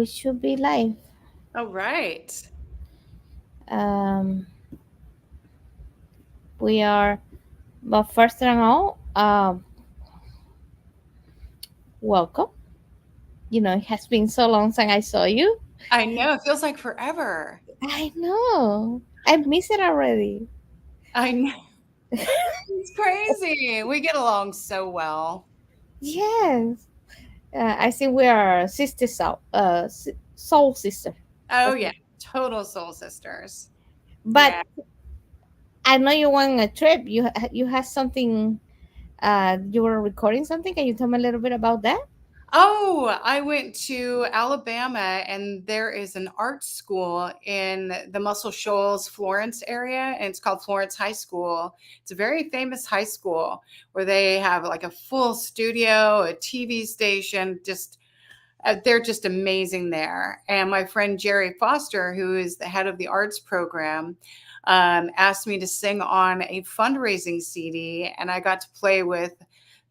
we should be live. All right. Um, we are, but first and all, welcome. It has been so long since I saw you. I know it feels like forever. I know. I miss it already. I know. It's crazy. We get along so well. Yes. I think we are sister soul, soul sister. Oh, Okay. yeah. Total soul sisters. But Yeah. I know you went on a trip. You had something. You were recording something. Can you tell me a little bit about that? Oh, I went to Alabama and there is an art school in the Muscle Shoals, Florence area, and it's called Florence High School. It's a very famous high school where they have like a full studio, a TV station, just they're just amazing there. And my friend Jerry Foster, who is the head of the arts program, asked me to sing on a fundraising CD, and I got to play with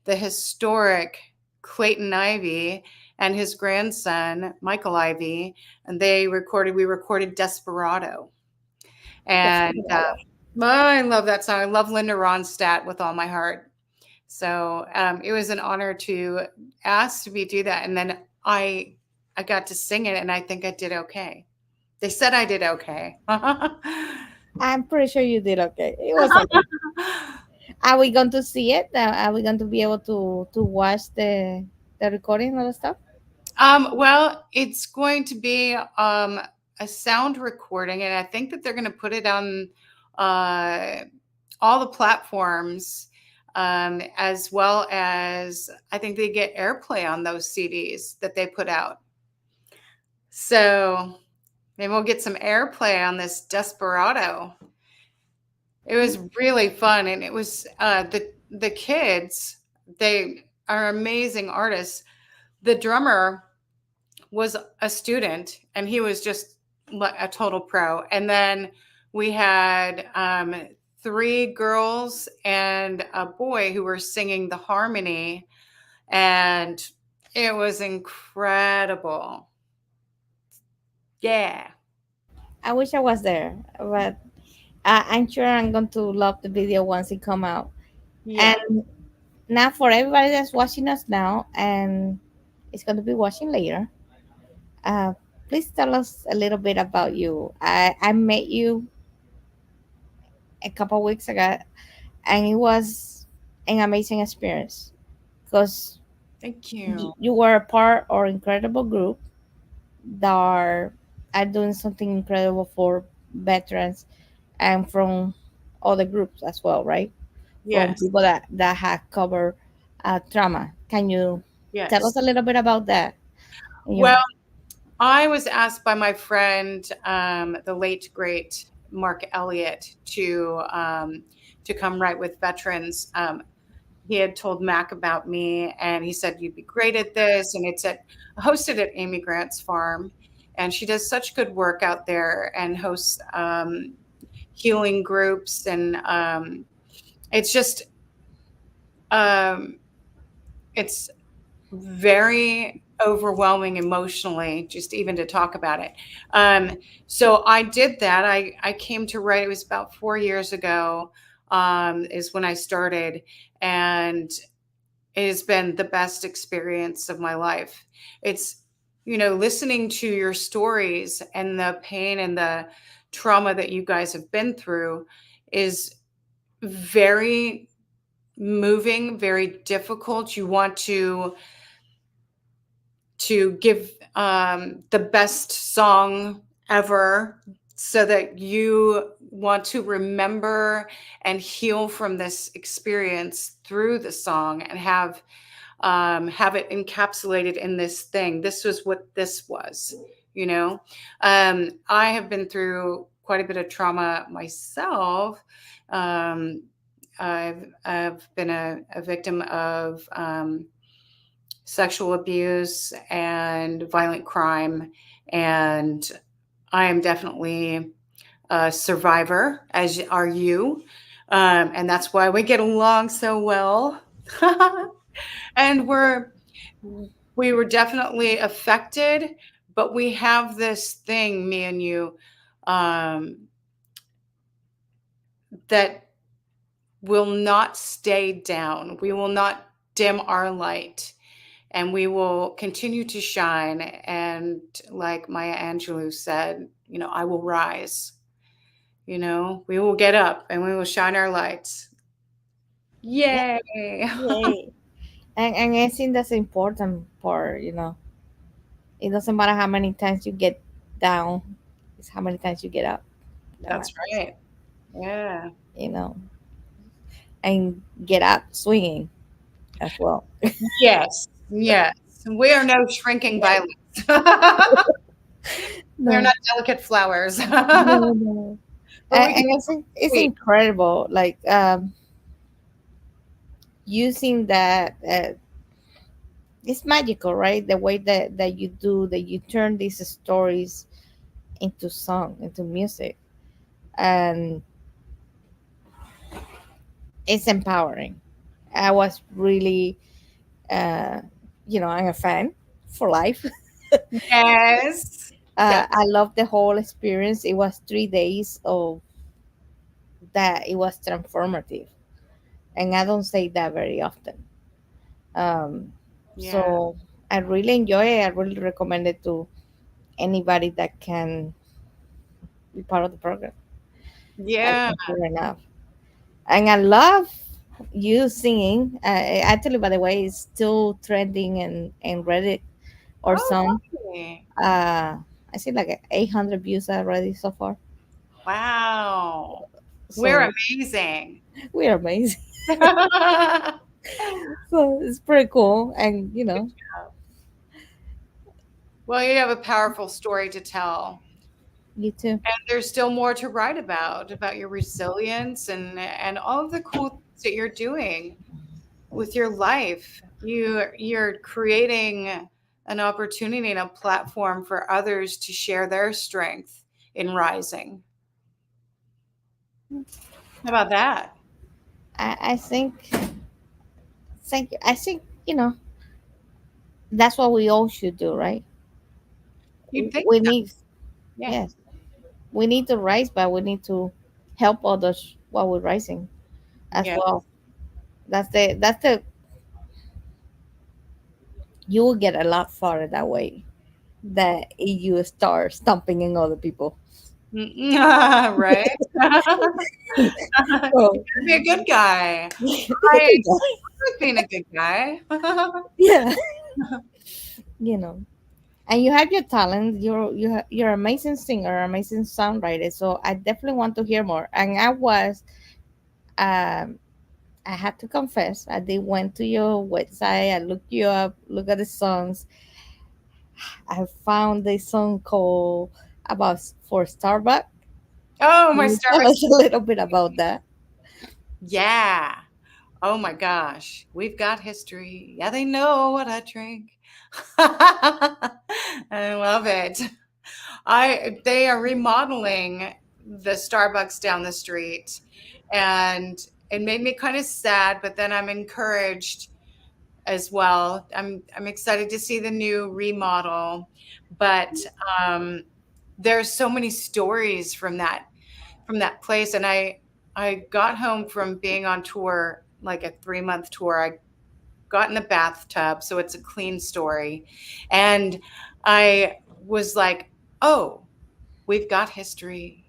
the historic Clayton Ivey and his grandson Michael Ivey, and we recorded Desperado, and Desperado. oh, I love that song. I love Linda Ronstadt with all my heart. So it was an honor to ask to be do that, and then I got to sing it, and I think I did okay. They said I did okay. I'm pretty sure you did okay. It was okay. Are we going to see it? Are we going to be able to watch the recording and all the stuff? Well, it's going to be a sound recording, and I think that they're going to put it on uh, all the platforms, as well as I think they get airplay on those CDs that they put out. So maybe we'll get some airplay on this Desperado. It was really fun, and it was the kids. They are amazing artists. The drummer was a student, and he was just a total pro. And then we had three girls and a boy who were singing the harmony, and it was incredible. Yeah. I wish I was there, but I'm sure I'm going to love the video once it come out. Yeah. And now for everybody that's watching us now and it's going to be watching later, uh, please tell us a little bit about you. I met you a couple weeks ago, and it was an amazing experience because Thank you. you were a part of an incredible group that are doing something incredible for veterans and from other groups as well, right? From Yes. people that have covered trauma. Can you tell us Yes. a little bit about that? Well, You, I was asked by my friend, the late great Mark Elliott, to come write with veterans. He had told Mac about me, and he said you'd be great at this. And it's hosted at Amy Grant's farm, and she does such good work out there and hosts healing groups, and it's just um, it's very overwhelming emotionally just even to talk about it. So I did that. I came to write, it was about 4 years ago, is when I started, and it has been the best experience of my life. It's, listening to your stories and the pain and the trauma that you guys have been through is very moving, very difficult. You want to give the best song ever so that you want to remember and heal from this experience through the song and have it encapsulated in this thing. This was what this was, you know. I have been through quite a bit of trauma myself. Um, I've been a victim of sexual abuse and violent crime. And I am definitely a survivor, as are you. And that's why we get along so well. And we were definitely affected But we have this thing, me and you, um, that will not stay down. We will not dim our light, and we will continue to shine. And like Maya Angelou said, I will rise. We will get up and we will shine our lights. Yeah, Yay. yay. And I think that's important part, you know. It doesn't matter how many times you get down, it's how many times you get up. That That's matters, right. Yeah. you know. And get up swinging as well. Yes. Yes. We are no shrinking violets. We're No, not delicate flowers. no, no. But we can And I think it's wait. incredible, like using that. It's magical, right? The way that you do that, you turn these stories into song, into music, and it's empowering. I was really, uh, I'm a fan for life. Yes. Yes. I love the whole experience. It was 3 days of that. It was transformative, and I don't say that very often. Um, Yeah. so I really enjoy it. I really recommend it to anybody that can be part of the program. I Yeah. can't hear enough. And I love you singing. Actually, by the way, it's still trending in Reddit or Oh, some. lovely. I see like 800 views already so far. Wow. We're So amazing. we are amazing. So it's pretty cool. And, Well, you have a powerful story to tell. you too. And there's still more to write about your resilience and all of the cool things that you're doing with your life. You're creating an opportunity and a platform for others to share their strength in rising. How about that? I think, thank you. I think, that's what we all should do, right? You'd think We so. need, Yeah. yes, we need to rise, but we need to help others while we're rising as Yeah. well. That's the you will get a lot farther that way that you start stomping in other people. Right? You So gotta be a good guy. I like being a good guy. yeah, you know, and you have your talent. You're an amazing singer, amazing songwriter. So I definitely want to hear more. And um, I had to confess, I did went to your website. I looked you up, look at the songs. I found a song called about for Starbucks. Oh, Can my you tell Starbucks. us a little bit about that? Yeah. Oh my gosh. We've got history. Yeah, they know what I drink. I love it. They are remodeling the Starbucks down the street, and it made me kind of sad, but then I'm encouraged as well. I'm excited to see the new remodel, but um, there's so many stories from that place, and I got home from being on tour, like a 3-month tour. I got in the bathtub, so it's a clean story, and I was like, oh, we've got history.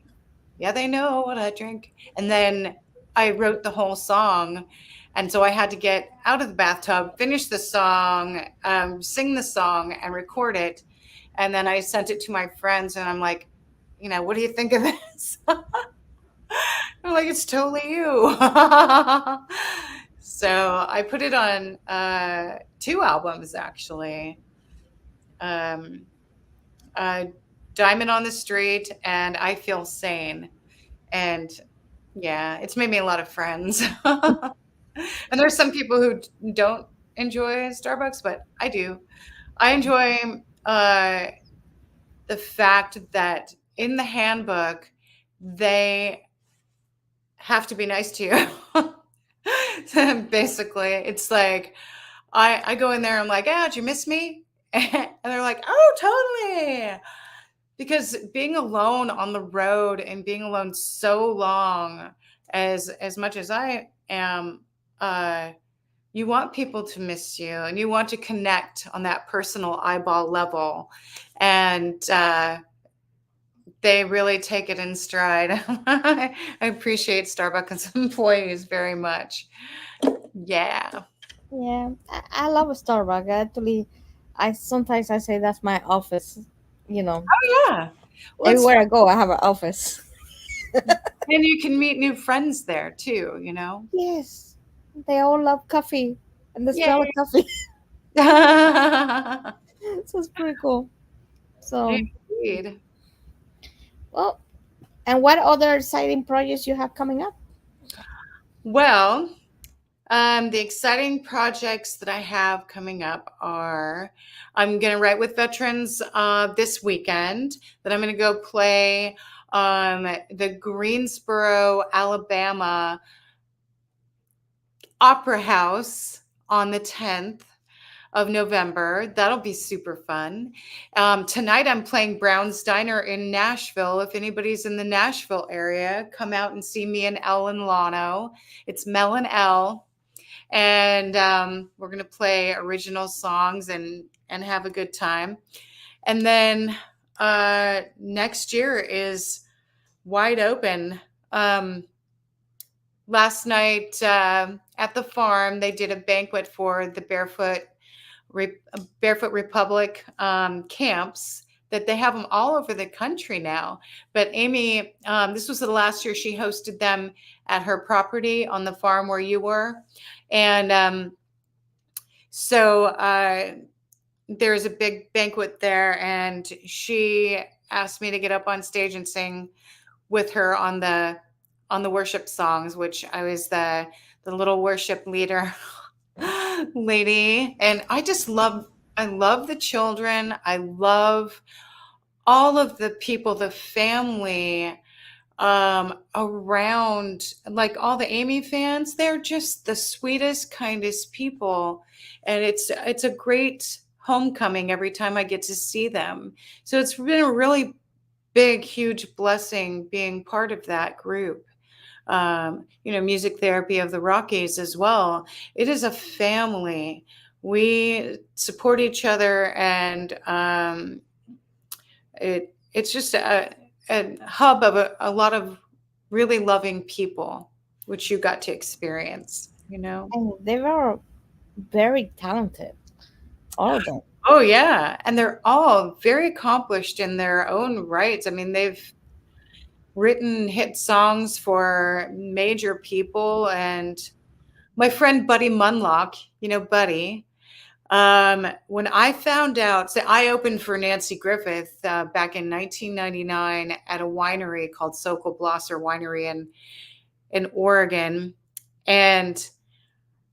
Yeah, they know what I drink. And then I wrote the whole song. And so I had to get out of the bathtub, finish the song, sing the song, and record it. And then I sent it to my friends, and I'm like, what do you think of this? I'm like, it's totally you. So I put it on 2 albums, actually. Um, uh, Diamond on the Street and I Feel Sane. And yeah, it's made me a lot of friends. And there's some people who don't enjoy Starbucks, but I do. I enjoy uh, the fact that in the handbook, they have to be nice to you. Basically, it's like I go in there, I'm like, "Ah, did you miss me?" And they're like, oh, totally. Because being alone on the road and being alone so long, as much as I am, uh, you want people to miss you and you want to connect on that personal eyeball level. And they really take it in stride. I appreciate Starbucks employees very much. Yeah. Yeah, I love Starbucks. Actually, I sometimes I say that's my office. You know, Yeah. Well, it's everywhere I go, I have an office. and you can meet new friends there too, you know? Yes, they all love coffee and the smell of Yay. coffee. So it's pretty cool. So, Indeed. well, and what other exciting projects you have coming up? Well, the exciting projects that I have coming up are I'm going to write with veterans this weekend. Then I'm going to go play the Greensboro, Alabama Opera House on the 10th of November. That'll be super fun. Tonight I'm playing Brown's Diner in Nashville. If anybody's in the Nashville area, come out and see me and Ellen Lano. It's Mel and Elle, and we're gonna play original songs and have a good time. And then next year is wide open. Um, Last night at the farm, they did a banquet for the Barefoot Republic camps that they have them all over the country now. But Amy, this was the last year she hosted them at her property on the farm where you were. And so there's a big banquet there, and she asked me to get up on stage and sing with her on the worship songs, which I was the little worship leader lady. And I love the children. I love all of the people, the family around, like all the Amy fans. They're just the sweetest, kindest people. And it's a great homecoming every time I get to see them. So it's been a really big, huge blessing being part of that group. Music therapy of the Rockies as well. It is a family. We support each other, and it's just a hub of a lot of really loving people, which you got to experience. You know. And they were very talented, all of them. Oh yeah, and they're all very accomplished in their own rights. I mean, they've written hit songs for major people. And my friend Buddy Munlock, Buddy, when I found out, so I opened for Nancy Griffith back in 1999 at a winery called Sokol Blosser Winery in Oregon. And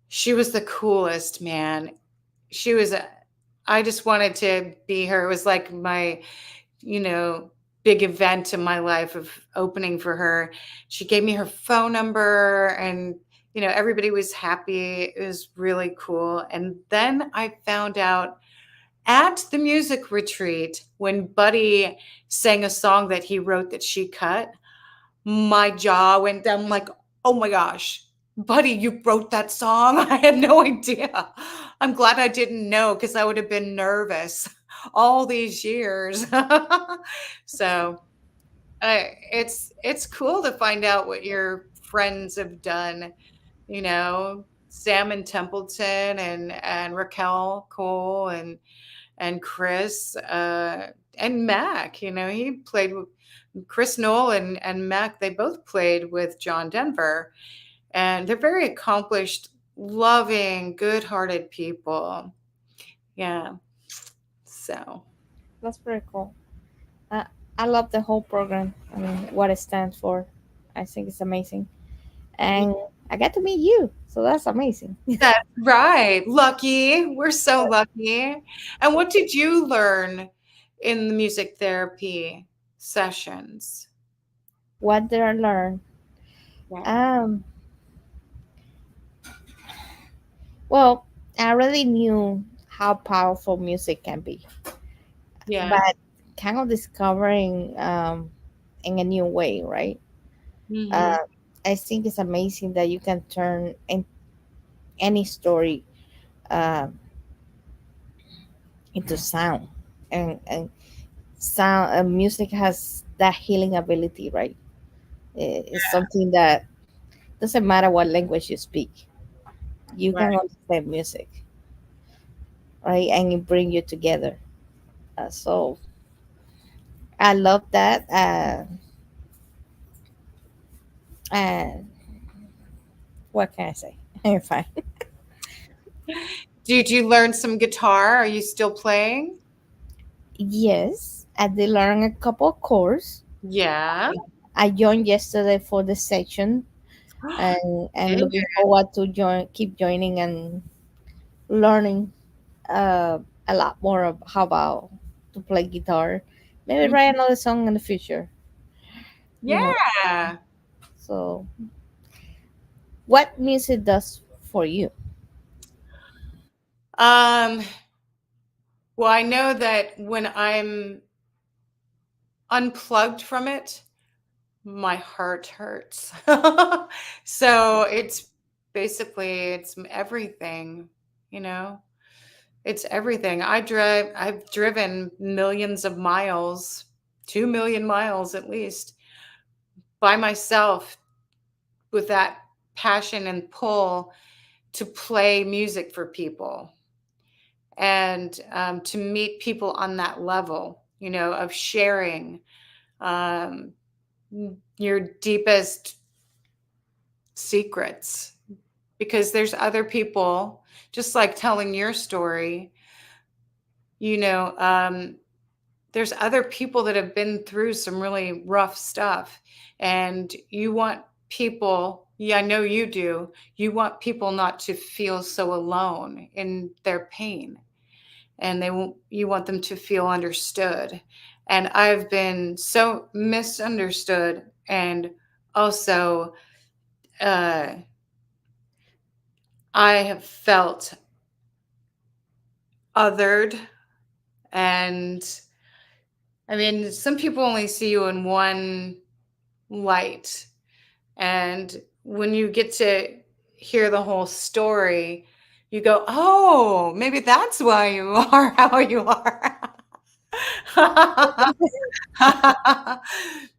she was the coolest, man. She was, I just wanted to be her. It was like my, big event in my life of opening for her. She gave me her phone number, and everybody was happy. It was really cool. And then I found out at the music retreat when Buddy sang a song that he wrote that she cut, my jaw went down. I'm like, oh my gosh, Buddy, you wrote that song? I had no idea. I'm glad I didn't know, because I would have been nervous all these years. So it's cool to find out what your friends have done. Sam and Templeton and Raquel Cole and Chris and Mac. He played with Chris Knoll and Mac. They both played with John Denver, and they're very accomplished, loving, good-hearted people. Yeah. So. That's pretty cool. Uh, I love the whole program. I mean, what it stands for. I think it's amazing. And I got to meet you. So that's amazing. That's right. Lucky. We're so lucky. And what did you learn in the music therapy sessions? What did I learn? Yeah. Well, I already knew how powerful music can be, Yeah. but kind of discovering in a new way, right? Hmm. Uh, I think it's amazing that you can turn any story uh, into sound, and sound music has that healing ability, right? It's something that doesn't matter what language you speak, you Right. can understand music, right? And it bring you together. So I love that. And what can I say? Fine. Did you learn some guitar? Are you still playing? Yes, I did learn a couple of chords. Yeah. I joined yesterday for the section, and Did looking forward to keep joining and learning uh, a lot more of how about to play guitar. Maybe you? write another song in the future. You know. Yeah. So, what music does for you? Um, well, I know that when I'm unplugged from it, my heart hurts. So it's basically it's everything, you know. It's everything. I've driven millions of miles, 2 million miles at least, by myself with that passion and pull to play music for people and to meet people on that level, you know, of sharing um, your deepest secrets. Because there's other people, just like telling your story, you know, there's other people that have been through some really rough stuff. And you want people, yeah, I know you do, you want people not to feel so alone in their pain. And you want them to feel understood. And I've been so misunderstood and also uh, I have felt othered. And I mean, some people only see you in one light. And when you get to hear the whole story, you go, oh, maybe that's why you are how you are.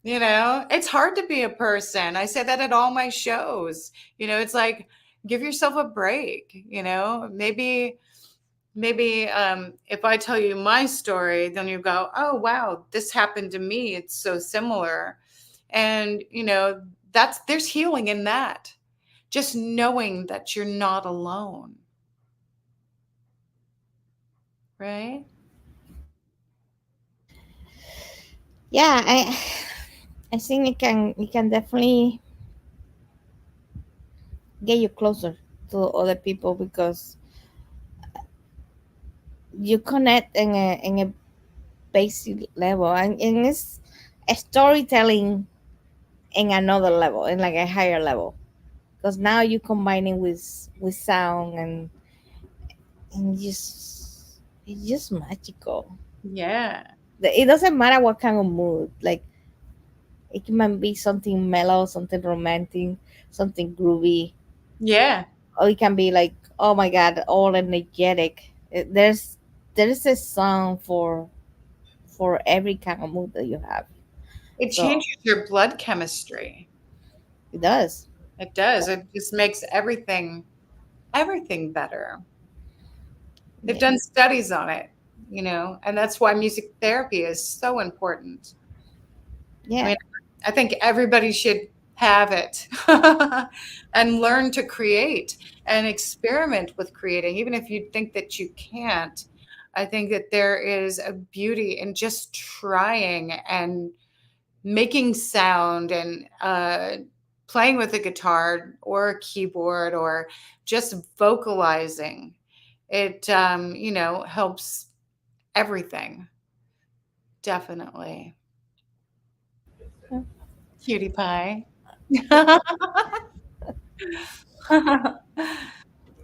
You know, it's hard to be a person. I say that at all my shows. You know, it's like, give yourself a break. You know, maybe if I tell you my story, then you go, oh wow, this happened to me, it's so similar. And you know, there's healing in that, just knowing that you're not alone, right? Yeah, I think it can definitely get you closer to other people because you connect in a basic level, and it's a storytelling in another level, in like a higher level, because now you're combining with sound, and just it's just magical. Yeah. It doesn't matter what kind of mood, like it can be something mellow, something romantic, something groovy, Yeah. or it can be like, oh my god, all energetic. There's a song for every kind of mood that you have. It So changes your blood chemistry. it does. It does. It just makes everything better. They've Yeah. done studies on it, you know, and that's why music therapy is so important. I Yeah. mean, I think everybody should have it and learn to create and experiment with creating, even if you think that you can't. I think that there is a beauty in just trying and making sound and playing with a guitar or a keyboard or just vocalizing. It, you know, helps everything. Definitely. Cutie pie.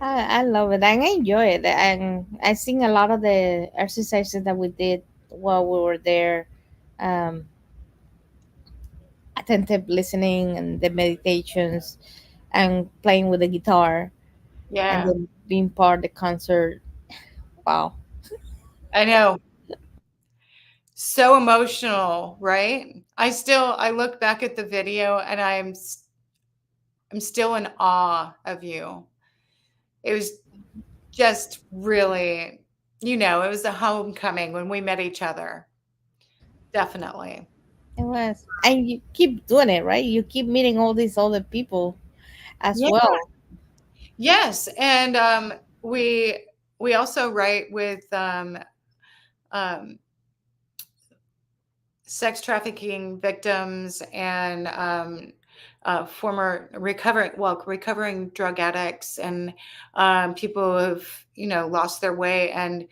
I love it and I enjoy it. And I sing a lot of the exercises that we did while we were there, um, attentive listening and the meditations and playing with the guitar and Yeah, then being part of the concert. Wow. I know. So emotional, right? I look back at the video and I'm still in awe of you. It was just really, it was a homecoming when we met each other. Definitely. It was. And you keep doing it, right? You keep meeting all these other people as Yeah. well. Yes, and we we also write with um, sex trafficking victims and former recovering drug addicts and people who've lost their way, and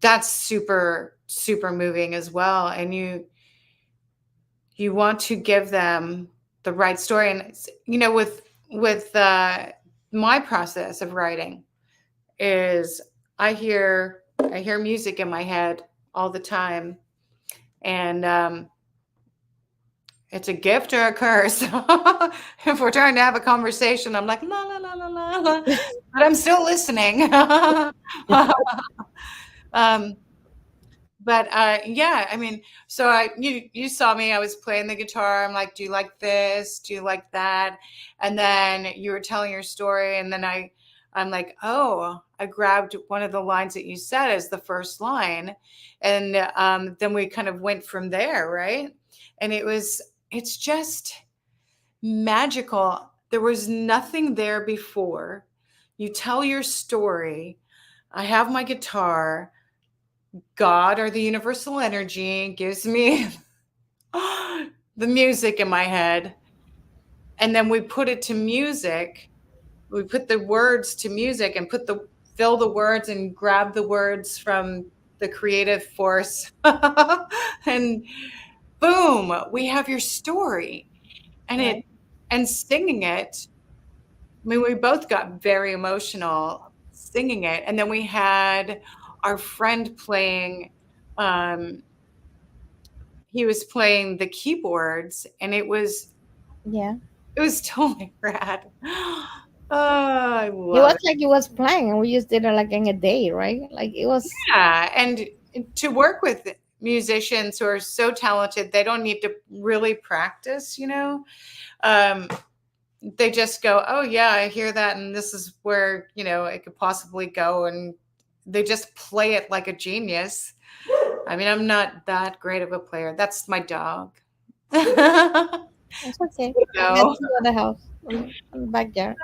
that's super super moving as well. And you want to give them the right story, and with my process of writing is I hear music in my head all the time, and it's a gift or a curse. If we're trying to have a conversation, I'm like la la la la la, la, but I'm still listening. um, but yeah, I mean, so you saw me. I was playing the guitar. I'm like, do you like this? Do you like that? And then you were telling your story, and then I'm like, oh, I grabbed one of the lines that you said as the first line, and then we kind of went from there, right? And it's just magical. There was nothing there before. You tell your story. I have my guitar. God or the universal energy gives me the music in my head. And then we put it to music. We put the words to music and fill the words and grab the words from the creative force. And boom, we have your story. And Right. singing it. I mean, we both got very emotional singing it. And then we had our friend playing um he was playing the keyboards, and Yeah. it was totally rad. Oh, I It love was it. like it was playing and we just did it like in a day, right? Like it was. Yeah, and to work with musicians who are so talented, they don't need to really practice, Um, they just go, "Oh yeah, I hear that, and this is where, it could possibly go," and they just play it like a genius. I mean, I'm not that great of a player. That's my dog. It's okay. I got No. two at the house on the backyard.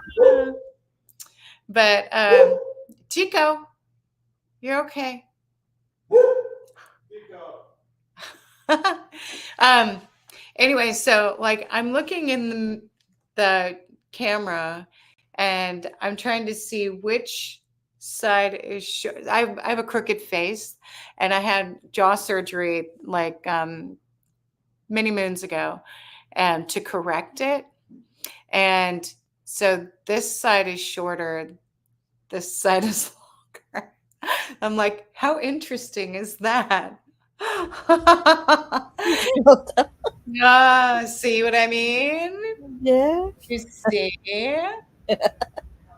But Tico, you're okay. um, anyway, so like I'm looking in the camera, and I'm trying to see which side is I have a crooked face, and I had jaw surgery like many moons ago, and to correct it. And so this side is shorter, this side is longer. I'm like, how interesting is that? Yeah, see what I mean? Yeah. You see?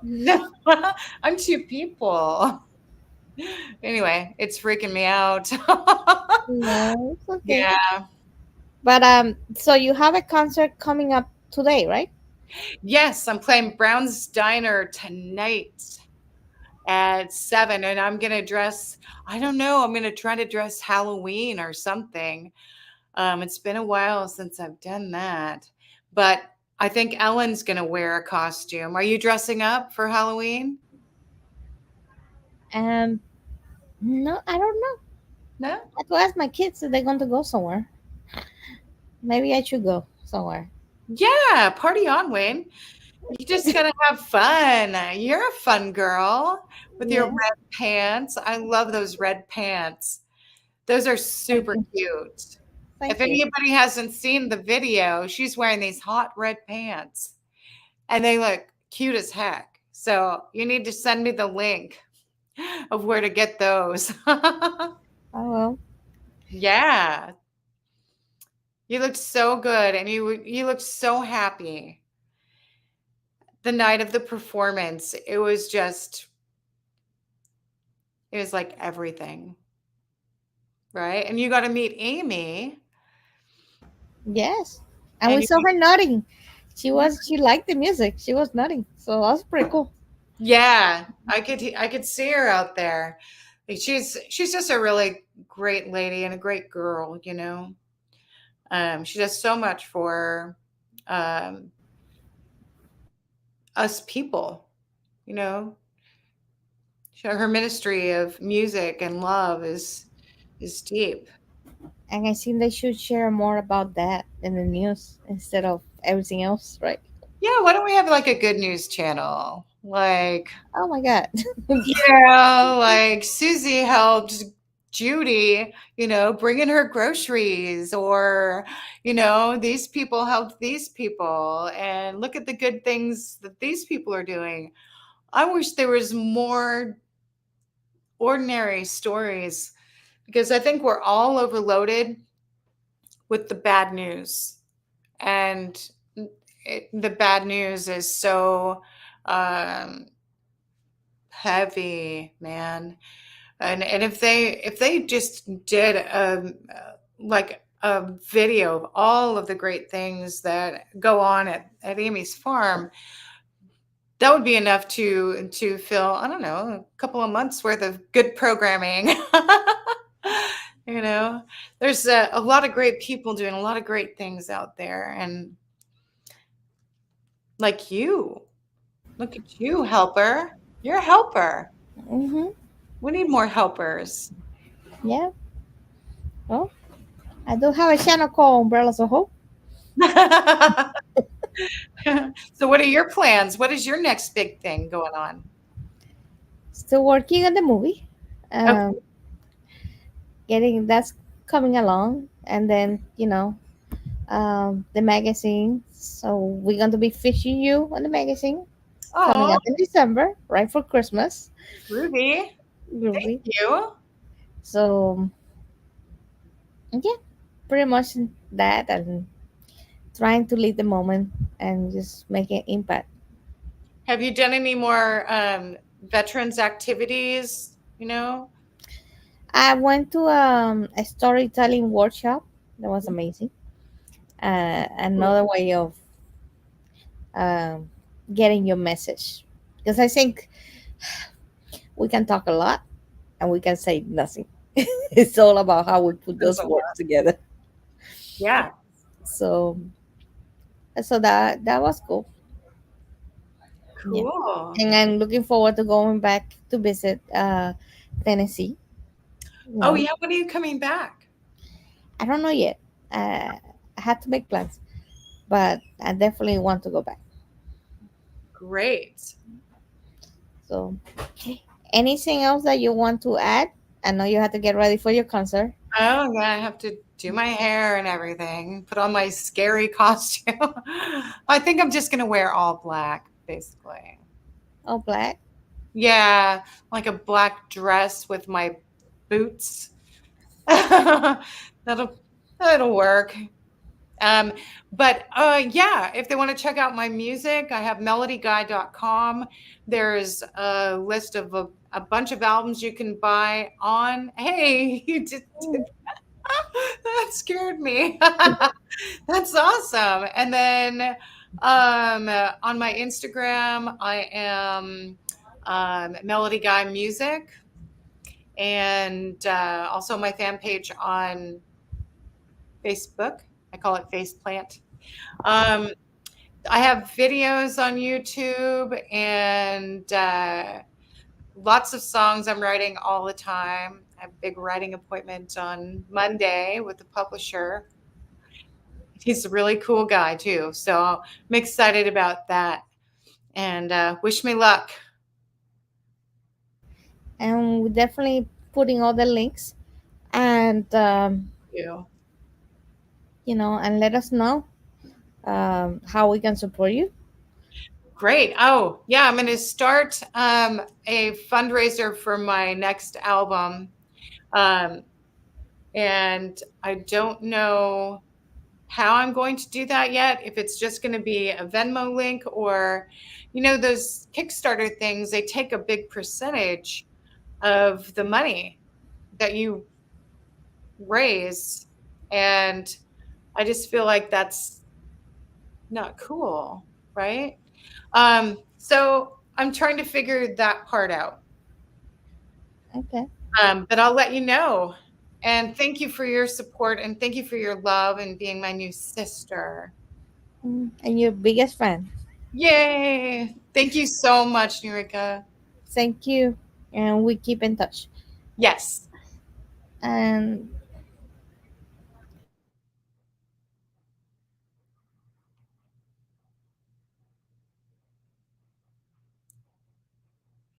No, I'm two people. Anyway, it's freaking me out. No, it's okay. Yeah. But so you have a concert coming up today, right? Yes, I'm playing Brown's Diner tonight at 7, and I'm gonna dress, I don't know, I'm gonna try to dress Halloween or something. It's been a while since I've done that, but I think Ellen's gonna wear a costume. Are you dressing up for Halloween? Um, no, I don't know. No? I have to ask my kids if they're going to go somewhere. Maybe I should go somewhere. Yeah, party on, Wayne. You just gotta have fun. You're a fun girl with your Yeah. red pants. I love those red pants. Those are Thank super you. cute. Thank If you. anybody hasn't seen the video, she's wearing these hot red pants, and they look cute as heck. So you need to send me the link of where to get those. Oh well. Yeah, you looked so good, and you looked so happy the night of the performance. It was like everything, right? And you got to meet Amy, Yes. And we and saw her nodding. She liked the music. She was nodding. So that was pretty cool. yeah, I could see her out there. Like, she's just a really great lady and a great girl, you know. She does so much for um, us people, you know. Her ministry of music and love is deep. And I think they should share more about that in the news instead of everything else, right? Yeah, why don't we have like a good news channel? Like, Oh my god. yeah, like Susie helped Judy, you know, bring in her groceries, or, you know, these people helped these people, and look at the good things that these people are doing. I wish there was more ordinary stories, because I think we're all overloaded with the bad news. And the bad news is so um, heavy, man. And if they just did like a video of all of the great things that go on at Amy's farm, that would be enough to fill, I don't know, a couple of months worth of good programming. You know, there's a lot of great people doing a lot of great things out there, and like you, look at you, helper. You're a helper. Hmm. We need more helpers. Yeah. Well, I do have a channel called Umbrellas of Hope. So what are your plans? What is your next big thing going on? Still working on the movie. Okay. Um, getting that's coming along, and then the magazine. So we're going to be featuring you on the magazine coming Oh, up in December, right for Christmas. Ruby, thank Groovy. you. So yeah, pretty much that, and trying to lead the moment and just make an impact. Have you done any more veterans activities? You know? I went to a storytelling workshop. That was amazing. Another way of um, getting your message, because I think we can talk a lot and we can say nothing. It's all about how we put That's those a words lot. together. Yeah. So so that was cool. Yeah, Cool. and I'm looking forward to going back to visit Tennessee. you Oh know yeah, when are you coming back? I don't know yet. I had to make plans, but I definitely want to go back. Great. So, anything else that you want to add? I know you have to get ready for your concert. Oh yeah, I have to do my hair and everything, put on my scary costume. I think I'm just gonna wear all black, basically. Oh, black. Yeah, like a black dress with my boots. That'll that'll work. Um, but yeah, if they want to check out my music, I have melodyguy.com. There's a list of a bunch of albums you can buy on. Hey, you just Mm. that scared me. That's awesome. And then on my Instagram, I am Melody Guy Music, and also my fan page on Facebook. I call it Faceplant. Um, I have videos on YouTube, and lots of songs I'm writing all the time. I have a big writing appointment on Monday with the publisher. He's a really cool guy too, so I'm excited about that. And wish me luck. And we're definitely putting all the links, and You. and let us know how we can support you. Great. Oh, yeah, I'm going to start a fundraiser for my next album. Um, and I don't know how I'm going to do that yet. If it's just going to be a Venmo link or, those Kickstarter things, they take a big percentage of the money that you raise. And I just feel like that's not cool, right? So I'm trying to figure that part out. Okay. But I'll let you know. And thank you for your support and thank you for your love and being my new sister. And your biggest fan. Yay! Thank you so much, Nurika. Thank you. And we keep in touch. Yes. And